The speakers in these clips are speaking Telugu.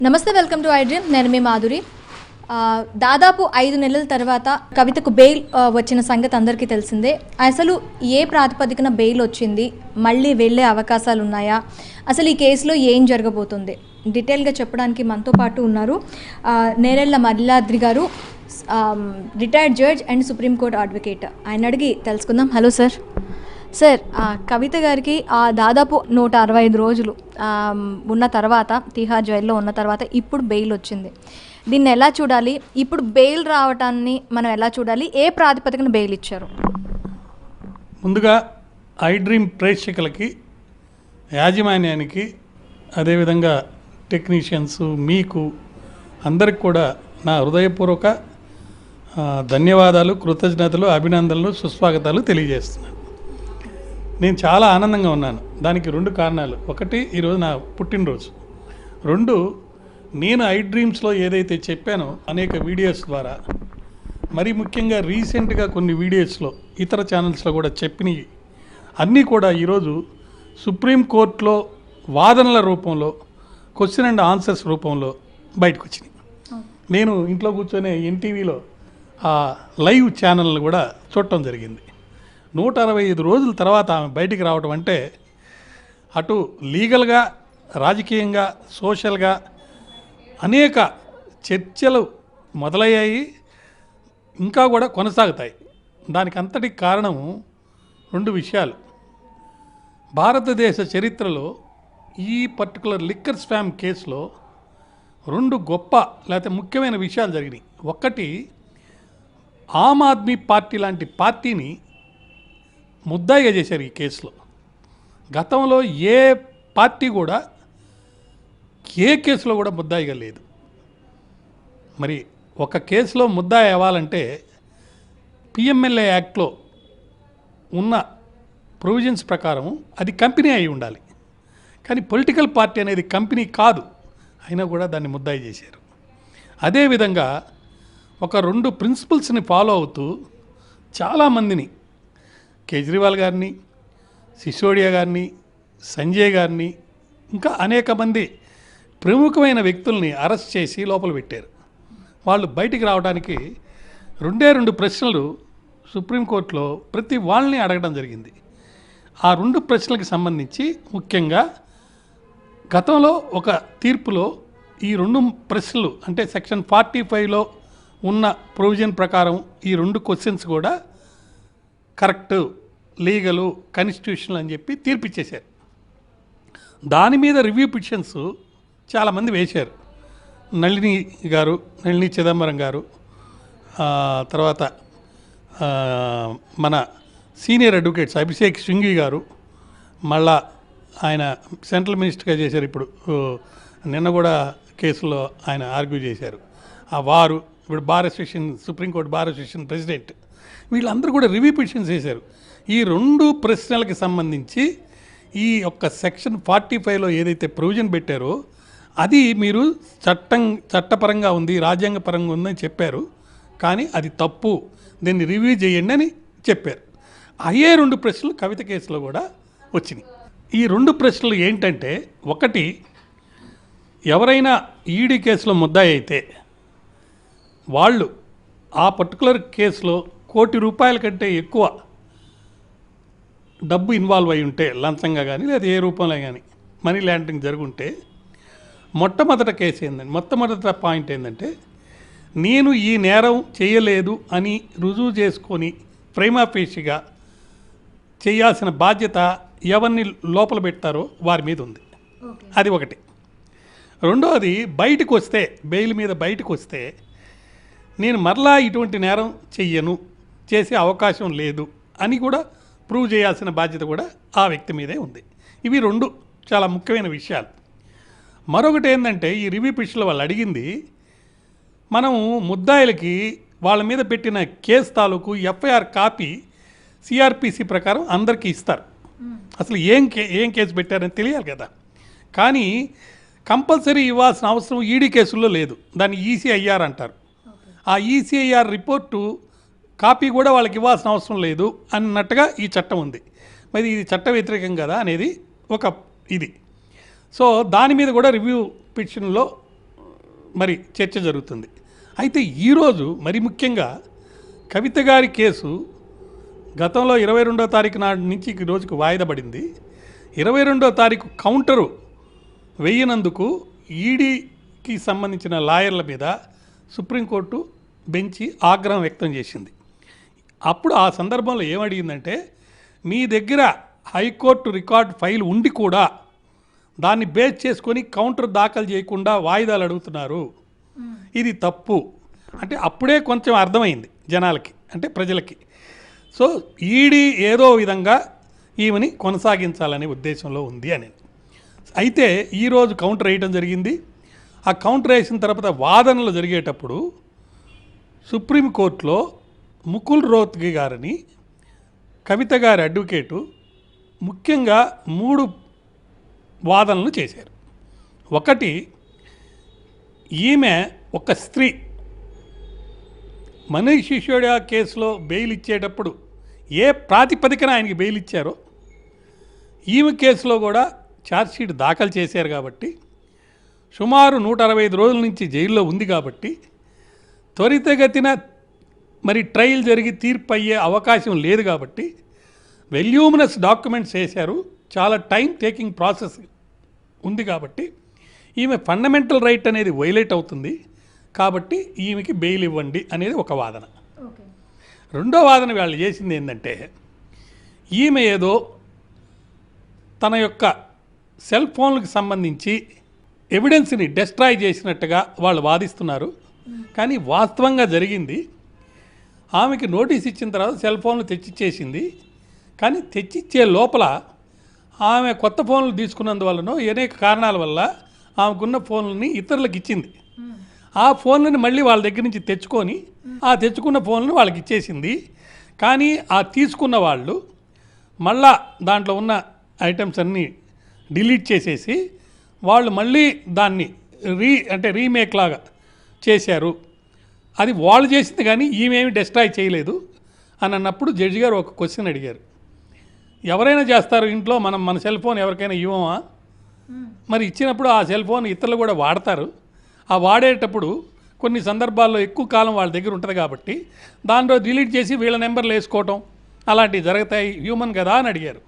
నమస్తే, వెల్కమ్ టు ఐ డ్రీమ్. నేను మీ మాధురి. దాదాపు 5 నెలల తర్వాత కవితకు బెయిల్ వచ్చిన సంగతి అందరికీ తెలిసిందే. అసలు ఏ ప్రాతిపదికన బెయిల్ వచ్చింది, మళ్ళీ వెళ్ళే అవకాశాలు ఉన్నాయా, అసలు ఈ కేసులో ఏం జరగబోతుంది, డీటెయిల్గా చెప్పడానికి మనతో పాటు ఉన్నారు నేరెళ్ల మల్లాద్రి గారు, retired judge and supreme court advocate. ఆయన అడిగి తెలుసుకుందాం. Hello sir. సార్, కవిత గారికి దాదాపు 165 రోజులు ఉన్న తర్వాత, తిహార్ జైల్లో ఉన్న తర్వాత ఇప్పుడు బెయిల్ వచ్చింది. దీన్ని ఎలా చూడాలి? ఇప్పుడు బెయిల్ రావటాన్ని మనం ఎలా చూడాలి? ఏ ప్రాతిపదికన బెయిల్ ఇచ్చారు? ముందుగా ఐ డ్రీమ్ ప్రేక్షకులకి, యాజమాన్యానికి, అదేవిధంగా టెక్నీషియన్స్, మీకు అందరికి కూడా నా హృదయపూర్వక ధన్యవాదాలు, కృతజ్ఞతలు, అభినందనలు, సుస్వాగతాలు తెలియజేస్తున్నాను. నేను చాలా ఆనందంగా ఉన్నాను. దానికి 2 కారణాలు. ఒకటి, ఈరోజు నా పుట్టినరోజు. 2, నేను ఐ డ్రీమ్స్లో ఏదైతే చెప్పానో అనేక వీడియోస్ ద్వారా, మరీ ముఖ్యంగా రీసెంట్గా కొన్ని వీడియోస్లో ఇతర ఛానల్స్లో కూడా చెప్పినవి అన్నీ కూడా ఈరోజు సుప్రీంకోర్టులో వాదనల రూపంలో, క్వశ్చన్ అండ్ ఆన్సర్స్ రూపంలో బయటకు వచ్చినాయి. నేను ఇంట్లో కూర్చొని ఎన్టీవీలో ఆ లైవ్ ఛానల్ని కూడా చూడటం జరిగింది. 165 రోజుల తర్వాత ఆమె బయటికి రావడం అంటే, అటు లీగల్గా, రాజకీయంగా, సోషల్గా అనేక చర్చలు మొదలయ్యాయి, ఇంకా కూడా కొనసాగుతాయి. దానికి అంతటికి కారణం 2 విషయాలు. భారతదేశ చరిత్రలో ఈ పర్టికులర్ లిక్కర్ స్కామ్ కేసులో 2 గొప్ప లేకపోతే ముఖ్యమైన విషయాలు జరిగినాయి. ఒకటి, ఆమ్ ఆద్మీ పార్టీ లాంటి పార్టీని ముద్దాయిగా చేశారు ఈ కేసులో. గతంలో ఏ పార్టీ కూడా ఏ కేసులో కూడా ముద్దాయిగా లేదు. మరి ఒక కేసులో ముద్దాయి అవ్వాలంటే పిఎంఎల్ఏ యాక్ట్లో ఉన్న ప్రొవిజన్స్ ప్రకారం అది కంపెనీ అయి ఉండాలి. కానీ పొలిటికల్ పార్టీ అనేది కంపెనీ కాదు, అయినా కూడా దాన్ని ముద్దాయి చేశారు. అదేవిధంగా ఒక 2 ప్రిన్సిపల్స్ని ఫాలో అవుతూ చాలామందిని, కేజ్రీవాల్ గారిని, సిసోడియా గారిని, సంజయ్ గారిని, ఇంకా అనేక మంది ప్రముఖమైన వ్యక్తుల్ని అరెస్ట్ చేసి లోపల పెట్టారు. వాళ్ళు బయటికి రావడానికి 2 ప్రశ్నలు సుప్రీంకోర్టులో ప్రతి వాళ్ళని అడగడం జరిగింది. ఆ 2 ప్రశ్నలకు సంబంధించి ముఖ్యంగా గతంలో ఒక తీర్పులో ఈ 2 ప్రశ్నలు, అంటే సెక్షన్ 45లో ఉన్న ప్రొవిజన్ ప్రకారం ఈ 2 క్వశ్చన్స్ కూడా కరెక్ట్, లీగలు, కాన్స్టిట్యూషనల్ అని చెప్పి తీర్పిచ్చేశారు. దాని మీద రివ్యూ పిటిషన్స్ చాలామంది వేశారు. నళిని చిదంబరం గారు, తర్వాత మన సీనియర్ అడ్వకేట్స్ అభిషేక్ సింఘి గారు, మళ్ళా ఆయన సెంట్రల్ మినిస్టర్గా చేశారు. ఇప్పుడు నిన్న కూడా కేసులో ఆయన ఆర్గ్యూ చేశారు. వారు ఇప్పుడు bar association, supreme court bar association president, వీళ్ళందరూ కూడా రివ్యూ పిటిషన్స్ వేశారు. ఈ 2 ప్రశ్నలకు సంబంధించి ఈ యొక్క సెక్షన్ 45లో ఏదైతే ప్రొవిజన్ పెట్టారో అది మీరు చట్టపరంగా ఉంది, రాజ్యాంగపరంగా ఉందని చెప్పారు, కానీ అది తప్పు, దీన్ని రివ్యూ చేయండి అని చెప్పారు. అయ్యే 2 ప్రశ్నలు కవిత కేసులో కూడా వచ్చినాయి. ఈ 2 ప్రశ్నలు ఏంటంటే, ఒకటి, ఎవరైనా ఈడీ కేసులో ముద్దాయి అయితే వాళ్ళు ఆ పర్టికులర్ కేసులో ₹1,00,00,000 కంటే ఎక్కువ డబ్బు ఇన్వాల్వ్ అయి ఉంటే, లంచంగా కానీ లేదా ఏ రూపంలో కానీ మనీ లాండరింగ్ జరుగుంటే, మొట్టమొదట పాయింట్ ఏంటంటే, నేను ఈ నేరం చేయలేదు అని రుజువు చేసుకొని ప్రైమా ఫేషిగా చేయాల్సిన బాధ్యత ఎవరిని లోపల పెడతారో వారి మీద ఉంది. అది ఒకటి. రెండోది, బయటకు వస్తే, బెయిల్ మీద బయటకు వస్తే, నేను మరలా ఇటువంటి నేరం చెయ్యను, చేసే అవకాశం లేదు అని కూడా ప్రూవ్ చేయాల్సిన బాధ్యత కూడా ఆ వ్యక్తి మీదే ఉంది. ఇవి 2 చాలా ముఖ్యమైన విషయాలు. మరొకటి ఏంటంటే, ఈ రివ్యూ పిటిషన్లో వాళ్ళు అడిగింది, మనం ముద్దాయిలకి వాళ్ళ మీద పెట్టిన కేసు తాలూకు ఎఫ్ఐఆర్ కాపీ సిఆర్పిసి ప్రకారం అందరికీ ఇస్తారు. అసలు ఏం కేసు పెట్టారని తెలియాలి కదా. కానీ కంపల్సరీ ఇవ్వాల్సిన అవసరం ఈడీ కేసుల్లో లేదు. దాన్ని ఈసీఐఆర్ అంటారు. ఆ ఈసీఐఆర్ రిపోర్టు కాపీ కూడా వాళ్ళకి ఇవ్వాల్సిన అవసరం లేదు అన్నట్టుగా ఈ చట్టం ఉంది. మరి ఇది చట్ట వ్యతిరేకం కదా అనేది ఒక ఇది. సో దాని మీద కూడా రివ్యూ పిటిషన్లో మరి చర్చ జరుగుతుంది. అయితే ఈరోజు మరి ముఖ్యంగా కవిత గారి కేసు గతంలో 22వ తారీఖు నాటి నుంచి ఈ రోజుకు వాయిదా పడింది. 22వ తారీఖు కౌంటరు వేయనందుకు ఈడీకి సంబంధించిన లాయర్ల మీద సుప్రీంకోర్టు బెంచి ఆగ్రహం వ్యక్తం చేసింది. అప్పుడు ఆ సందర్భంలో ఏమడిగిందంటే, మీ దగ్గర హైకోర్టు రికార్డు ఫైల్ ఉండి కూడా దాన్ని బేస్ చేసుకొని కౌంటర్ దాఖలు చేయకుండా వాయిదాలు అడుగుతున్నారు, ఇది తప్పు అంటే అప్పుడే కొంచెం అర్థమైంది జనాలకి, అంటే ప్రజలకి. సో ఈడీ ఏదో విధంగా ఈమెని కొనసాగించాలనే ఉద్దేశంలో ఉంది అని. అయితే ఈరోజు కౌంటర్ వేయడం జరిగింది. ఆ కౌంటర్ వేసిన తర్వాత వాదనలు జరిగేటప్పుడు సుప్రీంకోర్టులో ముకుల్ రోహత్గి గారిని కవిత గారి అడ్వకేటు ముఖ్యంగా 3 వాదనలు చేశారు. ఒకటి, ఈమె ఒక స్త్రీ, మనీష్ సిసోడియా కేసులో బెయిల్ ఇచ్చేటప్పుడు ఏ ప్రాతిపదికన ఆయనకి బెయిల్ ఇచ్చారో ఈమె కేసులో కూడా ఛార్జ్షీట్ దాఖలు చేశారు కాబట్టి, సుమారు 165 రోజుల నుంచి జైల్లో ఉంది కాబట్టి త్వరితగతిన మరి ట్రయల్ జరిగి తీర్పు అయ్యే అవకాశం లేదు కాబట్టి వెల్యూమినస్ డాక్యుమెంట్స్ వేశారు, చాలా టైం టేకింగ్ ప్రాసెస్ ఉంది కాబట్టి ఈమె ఫండమెంటల్ రైట్ అనేది వైలేట్ అవుతుంది కాబట్టి ఈమెకి బెయిల్ ఇవ్వండి అనేది ఒక వాదన. రెండో వాదన వాళ్ళు చేసింది ఏంటంటే, ఈమె ఏదో తన యొక్క సెల్ ఫోన్లకు సంబంధించి ఎవిడెన్స్ని డిస్ట్రాయ్ చేసినట్టుగా వాళ్ళు వాదిస్తున్నారు. కానీ వాస్తవంగా జరిగింది, ఆమెకి నోటీస్ ఇచ్చిన తర్వాత సెల్ ఫోన్లు తెచ్చిచ్చేసింది. కానీ తెచ్చిచ్చే లోపల ఆమె కొత్త ఫోన్లు తీసుకున్నందువల్లనో అనేక కారణాల వల్ల ఆమెకున్న ఫోన్లని ఇతరులకు ఇచ్చింది. ఆ ఫోన్లను మళ్ళీ వాళ్ళ దగ్గర నుంచి తెచ్చుకొని ఆ తెచ్చుకున్న ఫోన్లను వాళ్ళకి ఇచ్చేసింది. కానీ ఆ తీసుకున్న వాళ్ళు మళ్ళా దాంట్లో ఉన్న ఐటమ్స్ అన్నీ డిలీట్ చేసేసి వాళ్ళు మళ్ళీ దాన్ని రీమేక్ లాగా చేశారు. అది వాళ్ళు చేసింది కానీ ఈమెమి డిస్ట్రాయ్ చేయలేదు అని అన్నప్పుడు జడ్జి గారు ఒక క్వశ్చన్ అడిగారు, ఎవరైనా చేస్తారు ఇంట్లో, మన సెల్ ఫోన్ ఎవరికైనా ఇవ్వమా? మరి ఇచ్చినప్పుడు ఆ సెల్ ఫోన్ ఇతరులు కూడా వాడతారు. ఆ వాడేటప్పుడు కొన్ని సందర్భాల్లో ఎక్కువ కాలం వాళ్ళ దగ్గర ఉంటుంది కాబట్టి దాంట్లో డిలీట్ చేసి వీళ్ళ నెంబర్లు వేసుకోవటం అలాంటివి జరుగుతాయి, హ్యూమన్ కదా అని అడిగారు.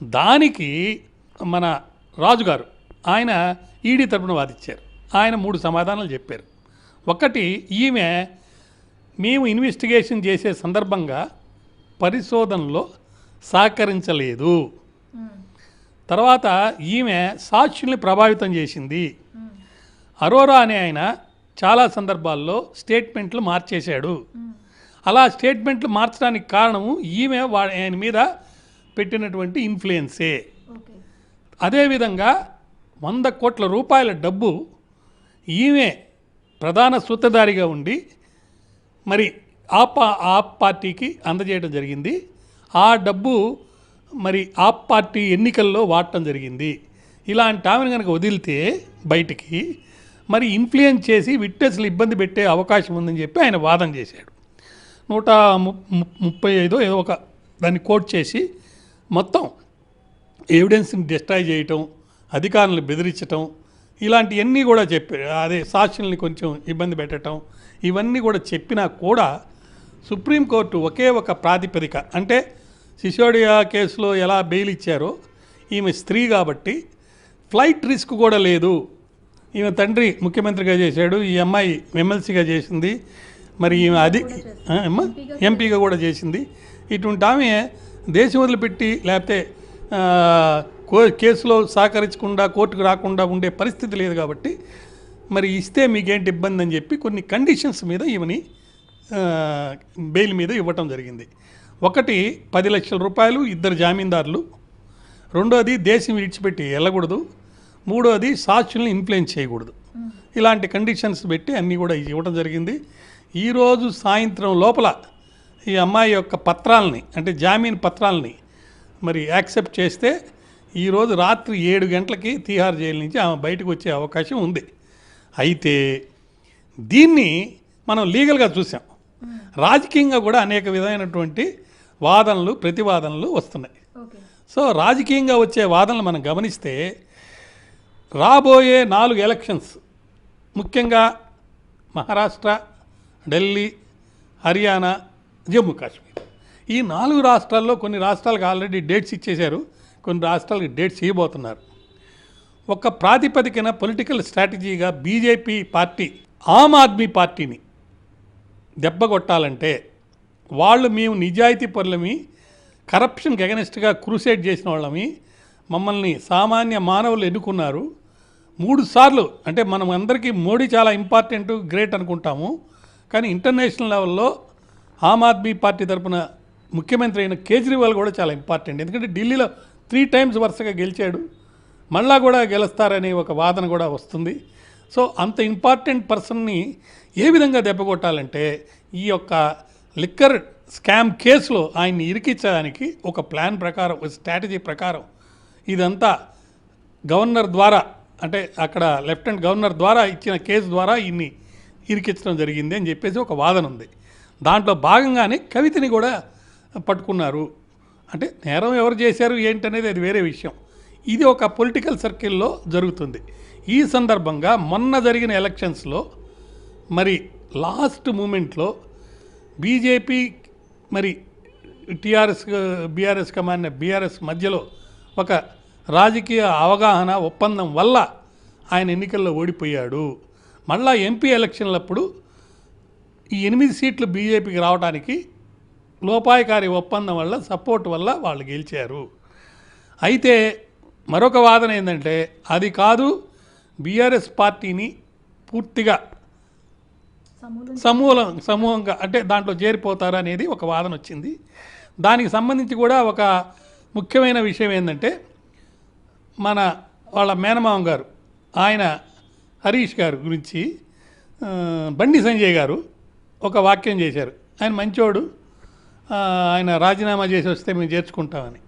దానికి మన రాజుగారు ఆయన ఈడీ తరపున వాదించారు. ఆయన 3 సమాధానాలు చెప్పారు. ఒకటి, ఈమె మేము ఇన్వెస్టిగేషన్ చేసే సందర్భంగా పరిశోధనలో సహకరించలేదు. తర్వాత ఈమె సాక్షుల్ని ప్రభావితం చేసింది. అరోరా అనే ఆయన చాలా సందర్భాల్లో స్టేట్మెంట్లు మార్చేశాడు. అలా స్టేట్మెంట్లు మార్చడానికి కారణము ఈమె ఆయన మీద పెట్టినటువంటి ఇన్ఫ్లుయెన్సే. అదేవిధంగా 100 కోట్ల రూపాయల డబ్బు ఈమె ప్రధాన సూత్రధారిగా ఉండి మరి ఆప్ పార్టీకి అందజేయడం జరిగింది. ఆ డబ్బు మరి ఆప్ పార్టీ ఎన్నికల్లో వాడటం జరిగింది. ఇలాంటి ఆమెను కనుక వదిలితే బయటికి మరి ఇన్ఫ్లుయెన్స్ చేసి విట్నెస్లు ఇబ్బంది పెట్టే అవకాశం ఉందని చెప్పి ఆయన వాదన చేశాడు. 135 ఏదో ఒక దాన్ని కోట్ చేసి మొత్తం ఎవిడెన్స్ని డిస్ట్రాయ్ చేయటం, అధికారులను బెదిరించటం, ఇలాంటివన్నీ కూడా చెప్పారు. అదే సాక్షుల్ని కొంచెం ఇబ్బంది పెట్టడం, ఇవన్నీ కూడా చెప్పినా కూడా సుప్రీంకోర్టు ఒకే ఒక ప్రాతిపదిక, అంటే సిసోడియా కేసులో ఎలా బెయిల్ ఇచ్చారో ఈమె స్త్రీ కాబట్టి ఫ్లైట్ రిస్క్ కూడా లేదు. ఈమె తండ్రి ముఖ్యమంత్రిగా చేశాడు, ఈ అమ్మాయి ఎమ్మెల్సీగా చేసింది, మరి ఈమె ఎంపీగా కూడా చేసింది. ఇటువంటి ఆమె దేశం వదిలిపెట్టి లేకపోతే కేసులో సహకరించకుండా కోర్టుకు రాకుండా ఉండే పరిస్థితి లేదు కాబట్టి మరి ఇస్తే మీకేంటి ఇబ్బంది అని చెప్పి కొన్ని కండిషన్స్ మీద ఈమెని బెయిల్ మీద ఇవ్వటం జరిగింది. ఒకటి, 10 లక్షల రూపాయలు, 2 జామీందారులు. రెండోది, దేశం విడిచిపెట్టి వెళ్ళకూడదు. మూడోది, సాక్షుల్ని ఇన్ఫ్లుయెన్స్ చేయకూడదు. ఇలాంటి కండిషన్స్ పెట్టి అన్నీ కూడా ఇవ్వడం జరిగింది. ఈరోజు సాయంత్రం లోపల ఈ అమ్మాయి యొక్క పత్రాలని, అంటే జామీన్ పత్రాలని మరి యాక్సెప్ట్ చేస్తే ఈరోజు రాత్రి 7 గంటలకి తీహార్ జైలు నుంచి ఆమె బయటకు వచ్చే అవకాశం ఉంది. అయితే దీన్ని మనం లీగల్గా చూసాం, రాజకీయంగా కూడా అనేక విధమైనటువంటి వాదనలు ప్రతివాదనలు వస్తున్నాయి. సో రాజకీయంగా వచ్చే వాదనలు మనం గమనిస్తే రాబోయే 4 ఎలక్షన్స్, ముఖ్యంగా మహారాష్ట్ర, ఢిల్లీ, హర్యానా, జమ్మూ కాశ్మీర్, ఈ 4 రాష్ట్రాల్లో కొన్ని రాష్ట్రాలకు ఆల్రెడీ డేట్స్ ఇచ్చేశారు, కొన్ని రాష్ట్రాలకు డేట్స్ ఇవ్వబోతున్నారు. ఒక ప్రాతిపదికన political స్ట్రాటజీగా BJP party Aam Aadmi పార్టీని దెబ్బకొట్టాలంటే, వాళ్ళు మేము నిజాయితీ పరులమి, కరప్షన్కి ఎగనెస్ట్గా క్రూసేడ్ చేసిన వాళ్ళమి, మమ్మల్ని సామాన్య మానవులు ఎన్నుకున్నారు 3 సార్లు. అంటే మనం అందరికీ మోడీ చాలా ఇంపార్టెంట్, గ్రేట్ అనుకుంటాము, కానీ ఇంటర్నేషనల్ లెవెల్లో ఆమ్ ఆద్మీ పార్టీ తరపున ముఖ్యమంత్రి అయిన కేజ్రీవాల్ కూడా చాలా ఇంపార్టెంట్. ఎందుకంటే ఢిల్లీలో 3 టైమ్స్ వరుసగా గెలిచాడు, మళ్ళా కూడా గెలుస్తారనే ఒక వాదన కూడా వస్తుంది. సో అంత ఇంపార్టెంట్ పర్సన్ని ఏ విధంగా దెబ్బకొట్టాలంటే, ఈ యొక్క లిక్కర్ స్కామ్ కేసులో ఆయన్ని ఇరికించడానికి ఒక ప్లాన్ ప్రకారం, ఒక స్ట్రాటజీ ప్రకారం ఇదంతా గవర్నర్ ద్వారా, అంటే అక్కడ లెఫ్టినెంట్ గవర్నర్ ద్వారా ఇచ్చిన కేసు ద్వారా ఈయన్ని ఇరికించడం జరిగింది అని చెప్పేసి ఒక వాదన ఉంది. దాంట్లో భాగంగానే కవితని కూడా పట్టుకున్నారు. అంటే నేరం ఎవరు చేశారు ఏంటనేది అది వేరే విషయం. ఇది ఒక పొలిటికల్ సర్కిల్లో జరుగుతుంది. ఈ సందర్భంగా మొన్న జరిగిన ఎలక్షన్స్లో మరి లాస్ట్ మూమెంట్లో బీజేపీ మరి బీఆర్ఎస్ కమాండ్ బీఆర్ఎస్ మధ్యలో ఒక రాజకీయ అవగాహన ఒప్పందం వల్ల ఆయన ఎన్నికల్లో ఓడిపోయాడు. మళ్ళా ఎంపీ ఎలక్షన్లప్పుడు ఈ 8 సీట్లు బీజేపీకి రావడానికి లోపాయకారి ఒప్పందం వల్ల, సపోర్ట్ వల్ల వాళ్ళు గెలిచారు. అయితే మరొక వాదన ఏంటంటే, అది కాదు, బీఆర్ఎస్ పార్టీని పూర్తిగా సమూహంగా అంటే దాంట్లో చేరిపోతారు అనేది ఒక వాదన వచ్చింది. దానికి సంబంధించి కూడా ఒక ముఖ్యమైన విషయం ఏంటంటే, వాళ్ళ మేనమామ గారు, ఆయన హరీష్ గారు గురించి బండి సంజయ్ గారు ఒక వాక్యం చేశారు. ఆయన మంచోడు, ఆయన రాజీనామా చేసి వస్తే మేము చేర్చుకుంటామని.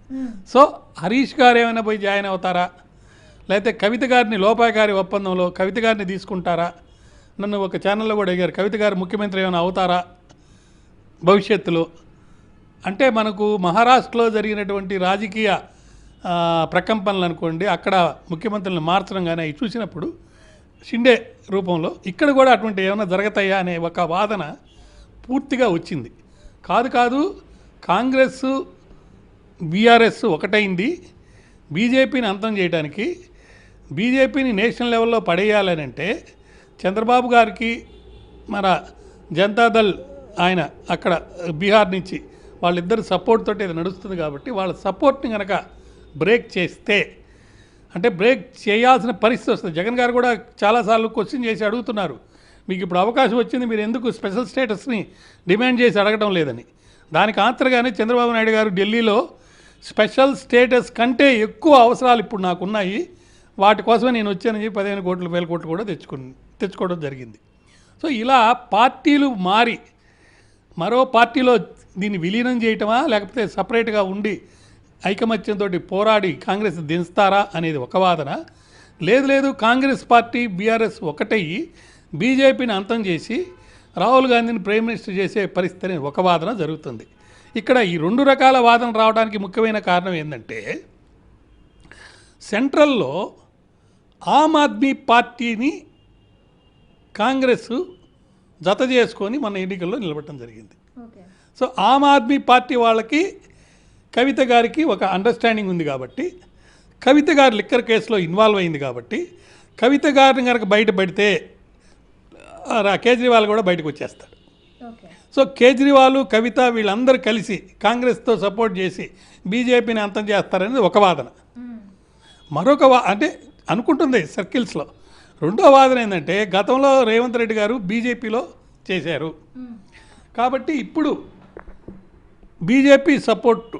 సో హరీష్ గారు ఏమైనా పోయి జాయిన్ అవుతారా, లేకపోతే కవిత గారిని లోపాయకారి ఒప్పందంలో కవిత గారిని తీసుకుంటారా? నన్ను ఒక ఛానల్లో కూడా అడిగారు, కవిత గారు ముఖ్యమంత్రి ఏమైనా అవుతారా భవిష్యత్తులో అంటే. మనకు మహారాష్ట్రలో జరిగినటువంటి రాజకీయ ప్రకంపనలు అనుకోండి, అక్కడ ముఖ్యమంత్రులను మార్చడం కానీ అవి చూసినప్పుడు షిండే రూపంలో ఇక్కడ కూడా అటువంటి ఏమైనా జరుగుతాయా అనే ఒక వాదన పూర్తిగా వచ్చింది. కాదు, కాంగ్రెస్ బీఆర్ఎస్ ఒకటైంది బీజేపీని అంతం చేయడానికి. బీజేపీని నేషనల్ లెవెల్లో పడేయాలని అంటే చంద్రబాబు గారికి మన జనతాదళ్ ఆయన అక్కడ బీహార్ నుంచి వాళ్ళిద్దరు సపోర్ట్ తోటి ఇది నడుస్తుంది కాబట్టి, వాళ్ళ సపోర్ట్ని కనుక బ్రేక్ చేస్తే, అంటే బ్రేక్ చేయాల్సిన పరిస్థితి వస్తుంది. జగన్ గారు కూడా చాలాసార్లు క్వశ్చన్ చేసి అడుగుతున్నారు, మీకు ఇప్పుడు అవకాశం వచ్చింది, మీరు ఎందుకు స్పెషల్ స్టేటస్ని డిమాండ్ చేసి అడగడం లేదని. దానికి ఆన్సర్గానే చంద్రబాబు నాయుడు గారు ఢిల్లీలో స్పెషల్ స్టేటస్ కంటే ఎక్కువ అవసరాలు ఇప్పుడు నాకున్నాయి, వాటి కోసమే నేను వచ్చానని చెప్పి 15 కోట్లు 1000 కోట్లు కూడా తెచ్చుకోవడం జరిగింది. సో ఇలా పార్టీలు మారి మరో పార్టీలో దీన్ని విలీనం చేయటమా, లేకపోతే సపరేట్గా ఉండి ఐకమత్యంతో పోరాడి కాంగ్రెస్ దించుతారా అనేది ఒక వాదన. లేదు కాంగ్రెస్ పార్టీ బీఆర్ఎస్ ఒకటయ్యి బీజేపీని అంతం చేసి రాహుల్ గాంధీని ప్రైమ్ మినిస్టర్ చేసే పరిస్థితి ఒక వాదన జరుగుతుంది. ఇక్కడ ఈ 2 రకాల వాదన రావడానికి ముఖ్యమైన కారణం ఏంటంటే, సెంట్రల్లో ఆమ్ ఆద్మీ పార్టీని కాంగ్రెస్ జత చేసుకొని మన ఎన్నికల్లో నిలబడటం జరిగింది. సో ఆమ్ ఆద్మీ పార్టీ వాళ్ళకి కవిత గారికి ఒక అండర్స్టాండింగ్ ఉంది కాబట్టి, కవిత గారు లిక్కర్ కేసులో ఇన్వాల్వ్ అయింది కాబట్టి, కవిత గారిని కనుక బయటపడితే కేజ్రీవాల్ కూడా బయటకు వచ్చేస్తాడు. సో కేజ్రీవాల్, కవిత వీళ్ళందరూ కలిసి కాంగ్రెస్తో సపోర్ట్ చేసి బీజేపీని అంతం చేస్తారనేది ఒక వాదన. మరొక అంటే అనుకుంటుంది సర్కిల్స్లో. రెండో వాదన ఏంటంటే, గతంలో రేవంత్ రెడ్డి గారు బీజేపీలో చేశారు కాబట్టి ఇప్పుడు బీజేపీ సపోర్ట్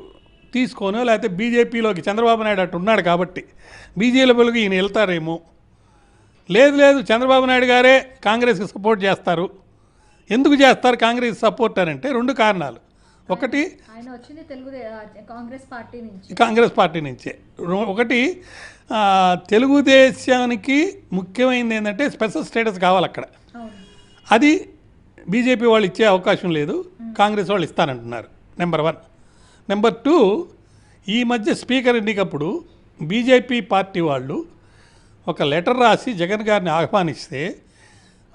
తీసుకోనో, లేకపోతే బీజేపీలోకి చంద్రబాబు నాయుడు అటు ఉన్నాడు కాబట్టి బీజేపీలోకి ఈయన వెళ్తారేమో. లేదు చంద్రబాబు నాయుడు గారే కాంగ్రెస్కి సపోర్ట్ చేస్తారు. ఎందుకు చేస్తారు కాంగ్రెస్ సపోర్ట్ అని అంటే 2 కారణాలు. ఒకటి, ఆయన వచ్చింది కాంగ్రెస్ పార్టీ నుంచే. ఒకటి, తెలుగుదేశానికి ముఖ్యమైనది ఏంటంటే స్పెషల్ స్టేటస్ కావాలి అక్కడ. అది బీజేపీ వాళ్ళు ఇచ్చే అవకాశం లేదు, కాంగ్రెస్ వాళ్ళు ఇస్తానంటున్నారు. నెంబర్ 1. నెంబర్ 2, ఈ మధ్య స్పీకర్ ఎన్నికప్పుడు బీజేపీ పార్టీ వాళ్ళు ఒక లెటర్ రాసి జగన్ గారిని ఆహ్వానిస్తే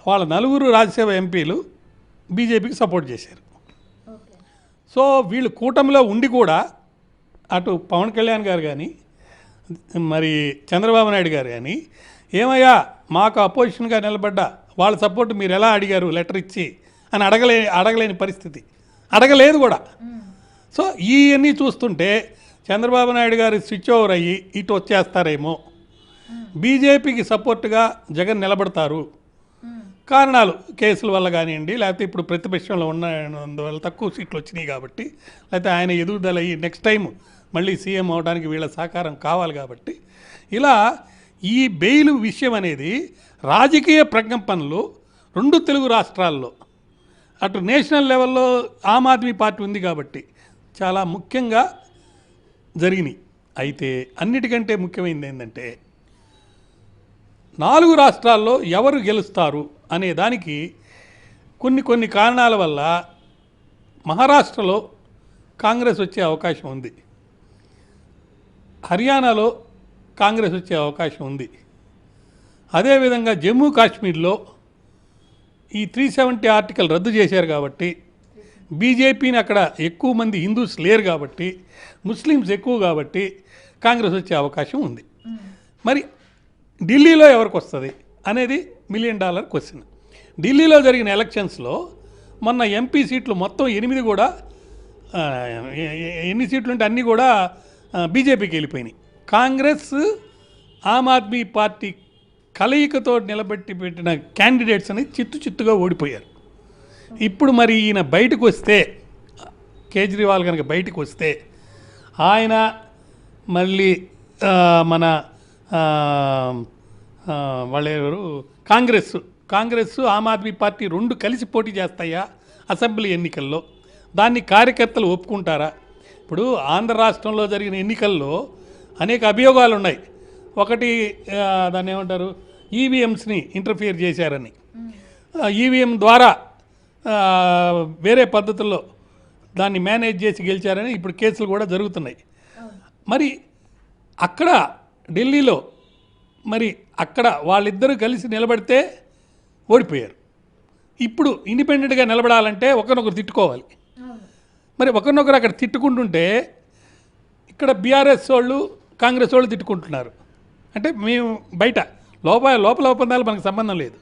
వాళ్ళ 4 రాజ్యసభ ఎంపీలు బీజేపీకి సపోర్ట్ చేశారు. సో వీళ్ళు కూటమిలో ఉండి కూడా అటు పవన్ కళ్యాణ్ గారు కానీ మరి చంద్రబాబు నాయుడు గారు కానీ ఏమయ్యా మాకు అపోజిషన్గా నిలబడ్డా వాళ్ళ సపోర్ట్ మీరు ఎలా అడిగారు లెటర్ ఇచ్చి అని అడగలేని పరిస్థితి, అడగలేదు కూడా. సో ఇవన్నీ చూస్తుంటే చంద్రబాబు నాయుడు గారు స్విచ్ ఓవర్ అయ్యి ఇటు వచ్చేస్తారేమో, బీజేపీకి సపోర్ట్గా జగన్ నిలబడతారు. కారణాలు కేసుల వల్ల కానివ్వండి, లేకపోతే ఇప్పుడు ప్రతిపక్షంలో ఉన్నందువల్ల తక్కువ సీట్లు వచ్చినాయి కాబట్టి, లేకపోతే ఆయన ఎదుగుదల అయ్యి నెక్స్ట్ టైం మళ్ళీ సీఎం అవడానికి వీళ్ళ సహకారం కావాలి కాబట్టి, ఇలా ఈ బెయిల్ విషయం అనేది రాజకీయ ప్రకంపనలు 2 తెలుగు రాష్ట్రాల్లో అటు నేషనల్ లెవెల్లో ఆమ్ ఆద్మీ పార్టీ ఉంది కాబట్టి చాలా ముఖ్యంగా జరిగినాయి. అయితే అన్నిటికంటే ముఖ్యమైనది ఏంటంటే 4 రాష్ట్రాల్లో ఎవరు గెలుస్తారు అనే దానికి కొన్ని కారణాల వల్ల మహారాష్ట్రలో కాంగ్రెస్ వచ్చే అవకాశం ఉంది, హర్యానాలో కాంగ్రెస్ వచ్చే అవకాశం ఉంది, అదేవిధంగా జమ్మూ కాశ్మీర్లో ఈ 370 ఆర్టికల్ రద్దు చేశారు కాబట్టి బీజేపీని అక్కడ ఎక్కువ మంది హిందూస్ లేరు కాబట్టి, ముస్లిమ్స్ ఎక్కువ కాబట్టి కాంగ్రెస్ వచ్చే అవకాశం ఉంది. మరి ఢిల్లీలో ఎవరికి వస్తుంది అనేది $1 మిలియన్ క్వశ్చన్. ఢిల్లీలో జరిగిన ఎలక్షన్స్లో మొన్న ఎంపీ సీట్లు మొత్తం 8 కూడా ఎన్ని సీట్లు ఉంటే అన్నీ కూడా బీజేపీకి వెళ్ళిపోయినాయి. కాంగ్రెస్ ఆమ్ ఆద్మీ పార్టీ కలయికతో నిలబెట్టి పెట్టిన క్యాండిడేట్స్ అని చిత్తుగా ఓడిపోయారు. ఇప్పుడు మరి ఈయన బయటకు వస్తే, కేజ్రీవాల్ కనుక బయటకు వస్తే ఆయన మళ్ళీ మన వాళ్ళెవరు కాంగ్రెస్ ఆమ్ ఆద్మీ పార్టీ 2 కలిసి పోటీ చేస్తాయా అసెంబ్లీ ఎన్నికల్లో? దాన్ని కార్యకర్తలు ఒప్పుకుంటారా? ఇప్పుడు ఆంధ్ర రాష్ట్రంలో జరిగిన ఎన్నికల్లో అనేక అభియోగాలు ఉన్నాయి. ఒకటి దాన్ని ఏమంటారు, ఈవీఎంస్ని ఇంటర్ఫియర్ చేశారని, ఈవీఎం ద్వారా వేరే పద్ధతుల్లో దాన్ని మేనేజ్ చేసి గెలిచారని ఇప్పుడు కేసులు కూడా జరుగుతున్నాయి. మరి అక్కడ ఢిల్లీలో మరి అక్కడ వాళ్ళిద్దరూ కలిసి నిలబడితే ఓడిపోయారు. ఇప్పుడు ఇండిపెండెంట్గా నిలబడాలంటే ఒకరినొకరు తిట్టుకోవాలి. మరి ఒకరినొకరు అక్కడ తిట్టుకుంటుంటే ఇక్కడ బీఆర్ఎస్ వాళ్ళు కాంగ్రెస్ వాళ్ళు తిట్టుకుంటున్నారు. అంటే మేము బయట లోపల ఒప్పందాలు మనకు సంబంధం లేదు.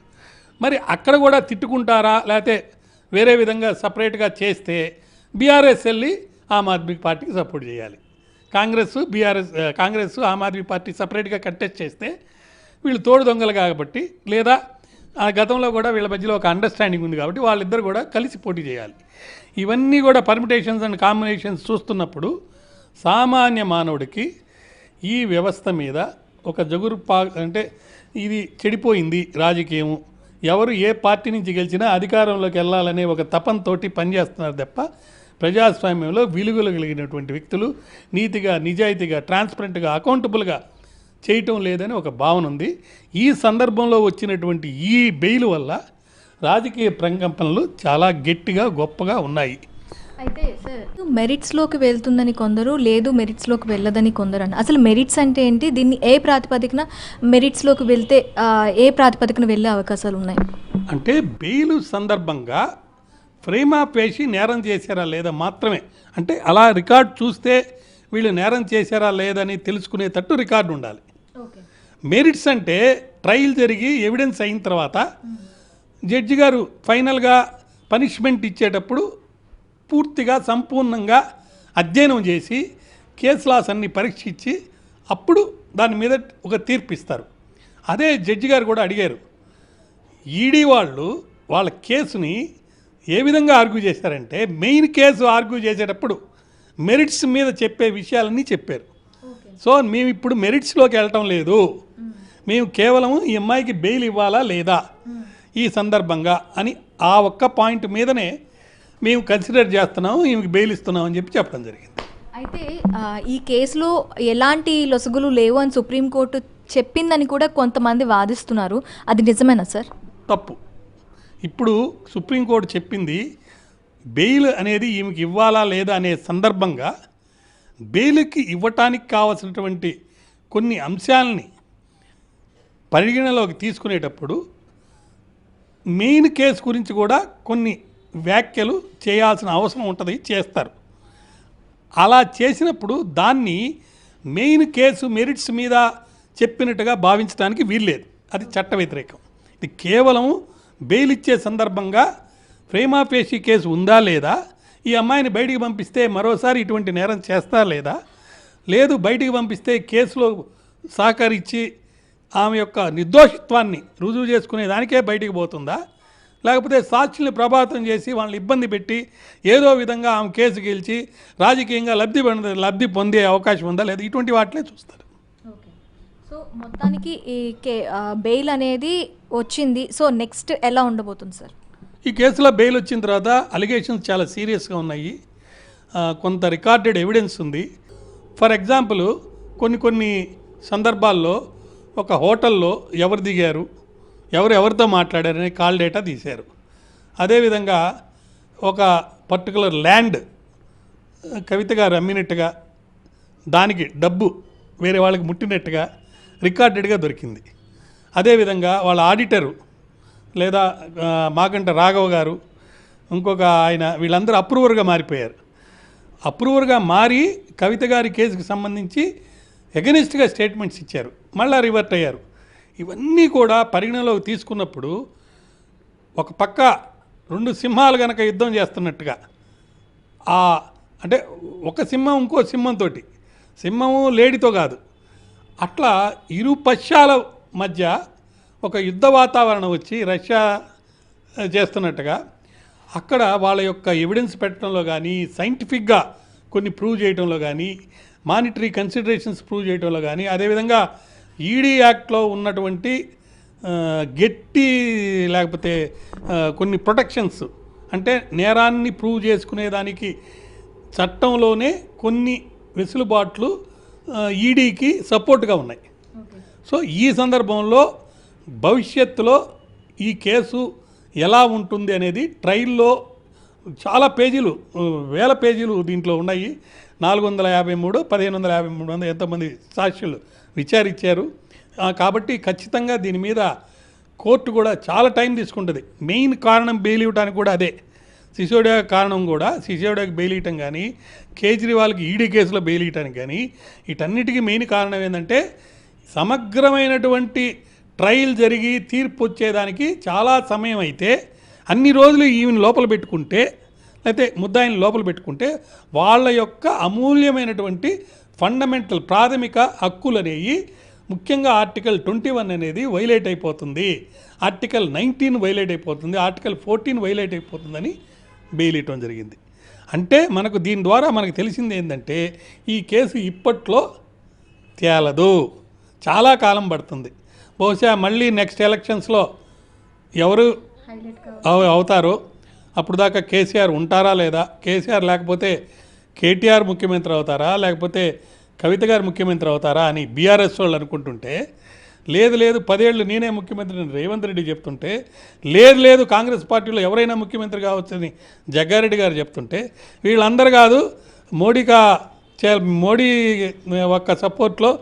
మరి అక్కడ కూడా తిట్టుకుంటారా, లేకపోతే వేరే విధంగా సపరేట్గా చేస్తే బీఆర్ఎస్ వెళ్ళి ఆమ్ ఆద్మీ పార్టీకి సపోర్ట్ చేయాలి. కాంగ్రెస్ ఆమ్ ఆద్మీ పార్టీ సపరేట్గా కంటెస్ట్ చేస్తే వీళ్ళు తోడు దొంగలు కాబట్టి, లేదా ఆ గతంలో కూడా వీళ్ళ మధ్యలో ఒక అండర్స్టాండింగ్ ఉంది కాబట్టి వాళ్ళిద్దరు కూడా కలిసి పోటీ చేయాలి. ఇవన్నీ కూడా పర్మిటేషన్స్ అండ్ కాంబినేషన్స్ చూస్తున్నప్పుడు సామాన్య మానవుడికి ఈ వ్యవస్థ మీద ఒక అంటే ఇది చెడిపోయింది రాజకీయం, ఎవరు ఏ పార్టీ నుంచి గెలిచినా అధికారంలోకి వెళ్ళాలనే ఒక తపంతోటి పనిచేస్తున్నారు తప్ప ప్రజాస్వామ్యంలో విలువలు కలిగినటువంటి వ్యక్తులు నీతిగా, నిజాయితీగా, ట్రాన్స్పరెంట్గా, అకౌంటబుల్గా చేయటం లేదని ఒక భావన ఉంది. ఈ సందర్భంలో వచ్చినటువంటి ఈ బెయిల్ వల్ల రాజకీయ ప్రకంపనలు చాలా గట్టిగా గొప్పగా ఉన్నాయి. అయితే సార్, మెరిట్స్లోకి వెళ్తుందని కొందరు, లేదు మెరిట్స్లోకి వెళ్ళదని కొందరు అని. అసలు మెరిట్స్ అంటే ఏంటి? దీన్ని ఏ ప్రాతిపదికన మెరిట్స్లోకి వెళ్తే ఏ ప్రాతిపదికన వెళ్ళే అవకాశాలు ఉన్నాయి? అంటే బెయిల్ సందర్భంగా ఫ్రేమా పేషి నేరం చేశారా లేదా మాత్రమే. అంటే అలా రికార్డు చూస్తే వీళ్ళు నేరం చేశారా లేదని తెలుసుకునేటట్టు రికార్డు ఉండాలి. మెరిట్స్ అంటే ట్రయల్ జరిగి ఎవిడెన్స్ అయిన తర్వాత జడ్జి గారు ఫైనల్గా పనిష్మెంట్ ఇచ్చేటప్పుడు పూర్తిగా సంపూర్ణంగా అధ్యయనం చేసి కేసు లాస్ అన్ని పరీక్షించి అప్పుడు దాని మీద ఒక తీర్పు ఇస్తారు. అదే జడ్జి గారు కూడా అడిగారు, ఈడీ వాళ్ళ కేసుని ఏ విధంగా ఆర్గ్యూ చేశారంటే మెయిన్ కేసు ఆర్గ్యూ చేసేటప్పుడు మెరిట్స్ మీద చెప్పే విషయాలన్నీ చెప్పారు. సో మేము ఇప్పుడు మెరిట్స్లోకి వెళ్ళటం లేదు, మేము కేవలం ఈ అమ్మాయికి బెయిల్ ఇవ్వాలా లేదా ఈ సందర్భంగా అని ఆ ఒక్క పాయింట్ మీదనే మేము కన్సిడర్ చేస్తున్నాము, ఈమెకి బెయిల్ ఇస్తున్నాం అని చెప్పడం జరిగింది. అయితే ఈ కేసులో ఎలాంటి లొసుగులు లేవు అని సుప్రీంకోర్టు చెప్పిందని కూడా కొంతమంది వాదిస్తున్నారు. అది నిజమేనా సార్? తప్పు. ఇప్పుడు సుప్రీంకోర్టు చెప్పింది బెయిల్ అనేది ఈమెకి ఇవ్వాలా లేదా అనే సందర్భంగా బెయిల్కి ఇవ్వటానికి కావాల్సినటువంటి కొన్ని అంశాలని పరిగణలోకి తీసుకునేటప్పుడు మెయిన్ కేసు గురించి కూడా కొన్ని వ్యాఖ్యలు చేయాల్సిన అవసరం ఉంటుంది, చేస్తారు. అలా చేసినప్పుడు దాన్ని మెయిన్ కేసు మెరిట్స్ మీద చెప్పినట్టుగా భావించడానికి వీల్లేదు, అది చట్ట వ్యతిరేకం. ఇది కేవలం బెయిల్ ఇచ్చే సందర్భంగా ప్రైమా ఫేషీ కేసు ఉందా లేదా, ఈ అమ్మాయిని బయటికి పంపిస్తే మరోసారి ఇటువంటి నేరం చేస్తా లేదా, లేదు బయటికి పంపిస్తే కేసులో సహకరించి ఆమె యొక్క నిర్దోషిత్వాన్ని రుజువు చేసుకునే దానికే బయటికి పోతుందా, లేకపోతే సాక్షుల్ని ప్రభావితం చేసి వాళ్ళని ఇబ్బంది పెట్టి ఏదో విధంగా ఆమె కేసు గెలిచి రాజకీయంగా లబ్ధి పొందే అవకాశం ఉందా లేదా, ఇటువంటి వాటిలే చూస్తారు. ఓకే, సో మొత్తానికి ఈ బెయిల్ అనేది వచ్చింది. సో నెక్స్ట్ ఎలా ఉండబోతుంది సార్? ఈ కేసులో బెయిల్ వచ్చిన తర్వాత అలిగేషన్స్ చాలా సీరియస్గా ఉన్నాయి, కొంత రికార్డెడ్ ఎవిడెన్స్ ఉంది. ఫర్ ఎగ్జాంపుల్ కొన్ని సందర్భాల్లో ఒక హోటల్లో ఎవరు దిగారు, ఎవరితో మాట్లాడారని కాల్ డేటా తీశారు. అదేవిధంగా ఒక పర్టికులర్ ల్యాండ్ కవిత గారు అమ్మినట్టుగా దానికి డబ్బు వేరే వాళ్ళకి ముట్టినట్టుగా రికార్డెడ్గా దొరికింది. అదేవిధంగా వాళ్ళ ఆడిటరు లేదా మాగంట రాఘవ గారు, ఇంకొక ఆయన, వీళ్ళందరూ అప్రూవర్గా మారిపోయారు. అప్రూవర్గా మారి కవిత గారి కేసుకు సంబంధించి ఎగనిస్ట్గా స్టేట్మెంట్స్ ఇచ్చారు, మళ్ళీ రివర్ట్ అయ్యారు. ఇవన్నీ కూడా పరిగణలోకి తీసుకున్నప్పుడు ఒక పక్క రెండు సింహాలు కనుక యుద్ధం చేస్తున్నట్టుగా, అంటే ఒక సింహం ఇంకో సింహంతో, సింహము లేడితో కాదు, అట్లా ఇరు పక్షాల మధ్య ఒక యుద్ధ వాతావరణం వచ్చి రష్యా చేస్తున్నట్టుగా అక్కడ వాళ్ళ యొక్క ఎవిడెన్స్ పెట్టడంలో కానీ, సైంటిఫిక్గా కొన్ని ప్రూవ్ చేయడంలో కానీ, మానిటరీ కన్సిడరేషన్స్ ప్రూవ్ చేయడంలో కానీ, అదేవిధంగా ఈడీ యాక్ట్లో ఉన్నటువంటి గట్టి లేకపోతే కొన్ని ప్రొటెక్షన్స్, అంటే నేరాన్ని ప్రూవ్ చేసుకునేదానికి చట్టంలోనే కొన్ని వెసులుబాట్లు ఈడీకి సపోర్ట్గా ఉన్నాయి. సో ఈ సందర్భంలో భవిష్యత్తులో ఈ కేసు ఎలా ఉంటుంది అనేది ట్రయల్లో చాలా పేజీలు, వేల పేజీలు దీంట్లో ఉన్నాయి. 453, 1553 ఎంతమంది సాక్షులు విచారించారు. కాబట్టి ఖచ్చితంగా దీని మీద కోర్టు కూడా చాలా టైం తీసుకుంటుంది. మెయిన్ కారణం బెయిల్ ఇవ్వడానికి కూడా అదే. సిసోడియా కారణం కూడా, సిసోడియాకి బెయిల్ ఇవ్వటం కానీ, కేజ్రీవాల్కి ఈడీ కేసులో బెయిల్ ఇవ్వటానికి కానీ, వీటన్నిటికీ మెయిన్ కారణం ఏంటంటే సమగ్రమైనటువంటి ట్రయల్ జరిగి తీర్పు వచ్చేదానికి చాలా సమయం అయితే, అన్ని రోజులు ఈమెను లోపల పెట్టుకుంటే, లేకపోతే ముద్దాయిని లోపల పెట్టుకుంటే వాళ్ళ యొక్క అమూల్యమైనటువంటి ఫండమెంటల్ ప్రాథమిక హక్కులు అనేవి, ముఖ్యంగా ఆర్టికల్ 21 అనేది వైలేట్ అయిపోతుంది, ఆర్టికల్ 19 వైలేట్ అయిపోతుంది, ఆర్టికల్ 14 వైలేట్ అయిపోతుందని బెయిల్ ఇవ్వడం జరిగింది. అంటే మనకు దీని ద్వారా మనకు తెలిసింది ఏంటంటే ఈ కేసు ఇప్పట్లో తేలదు, చాలా కాలం పడుతుంది. బహుశా మళ్ళీ నెక్స్ట్ ఎలక్షన్స్లో ఎవరు అవుతారో అప్పుడు దాకా కేసీఆర్ ఉంటారా లేదా, కేసీఆర్ లేకపోతే కేటీఆర్ ముఖ్యమంత్రి అవుతారా, లేకపోతే కవిత గారు ముఖ్యమంత్రి అవుతారా అని బీఆర్ఎస్ వాళ్ళు అనుకుంటుంటే, లేదు 10 ఏళ్ళు నేనే ముఖ్యమంత్రి అని రేవంత్ రెడ్డి చెప్తుంటే, లేదు కాంగ్రెస్ పార్టీలో ఎవరైనా ముఖ్యమంత్రి కావచ్చని జగ్గారెడ్డి గారు చెప్తుంటే, వీళ్ళందరూ కాదు మోడీ ఒక్క సపోర్ట్లో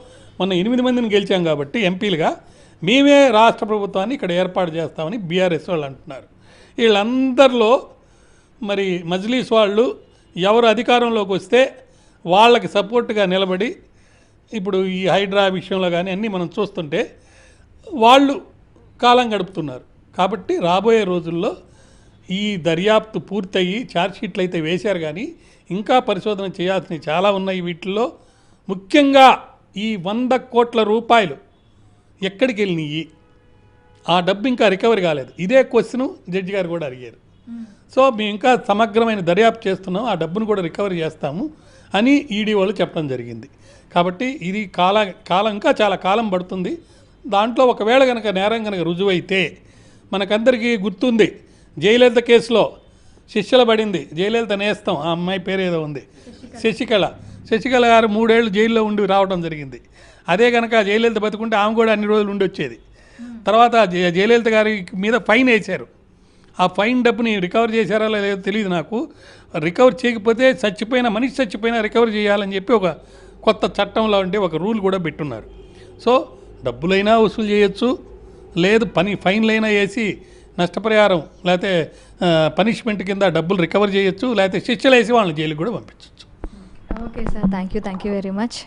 మొన్న 8 మందిని గెలిచాం కాబట్టి ఎంపీలుగా మేమే రాష్ట్ర ప్రభుత్వాన్ని ఇక్కడ ఏర్పాటు చేస్తామని బీఆర్ఎస్ వాళ్ళు అంటున్నారు. వీళ్ళందరిలో మరి మజ్లీస్ వాళ్ళు ఎవరు అధికారంలోకి వస్తే వాళ్ళకి సపోర్ట్గా నిలబడి, ఇప్పుడు ఈ హైడ్రా విషయంలో కానీ అన్నీ మనం చూస్తుంటే వాళ్ళు కాలం గడుపుతున్నారు. కాబట్టి రాబోయే రోజుల్లో ఈ దర్యాప్తు పూర్తయి ఛార్జ్షీట్లు అయితే వేశారు, కానీ ఇంకా పరిశోధన చేయాల్సినవి చాలా ఉన్నాయి. వీటిల్లో ముఖ్యంగా ఈ 100 కోట్ల రూపాయలు ఎక్కడికి వెళ్ళినాయి, ఆ డబ్బు ఇంకా రికవరీ కాలేదు. ఇదే క్వశ్చన్ జడ్జి గారు కూడా అడిగారు. సో మేము ఇంకా సమగ్రమైన దర్యాప్తు చేస్తున్నాం, ఆ డబ్బును కూడా రికవరీ చేస్తాము అని ఈడీ వాళ్ళు చెప్పడం జరిగింది. కాబట్టి ఇది కాలం ఇంకా చాలా కాలం పడుతుంది. దాంట్లో ఒకవేళ కనుక నేరం కనుక రుజువైతే, మనకందరికీ గుర్తుంది జయలలిత కేసులో శిక్షల పడింది, జయలలిత నేస్తం, ఆ అమ్మాయి పేరు ఏదో ఉంది, శశికళ గారు 3 ఏళ్ళు జైల్లో ఉండి రావడం జరిగింది. అదే కనుక జయలలిత బతుకుంటే ఆమె కూడా అన్ని రోజులు ఉండి వచ్చేది. తర్వాత జయలలిత గారి మీద ఫైన్ వేశారు. ఆ ఫైన్ డబ్బుని రికవర్ చేశారా లేదో తెలియదు నాకు. రికవర్ చేయకపోతే మనిషి చచ్చిపోయినా రికవర్ చేయాలని చెప్పి ఒక కొత్త చట్టంలో ఉంటే ఒక రూల్ కూడా పెట్టున్నారు. సో డబ్బులైనా వసూలు చేయొచ్చు, లేదు ఫైన్లైనా వేసి నష్టపరిహారం లేకపోతే పనిష్మెంట్ కింద డబ్బులు రికవర్ చేయొచ్చు, లేకపోతే శిక్షలు వేసి వాళ్ళని జైలుకి కూడా పంపించవచ్చు. Okay sir, thank you very much.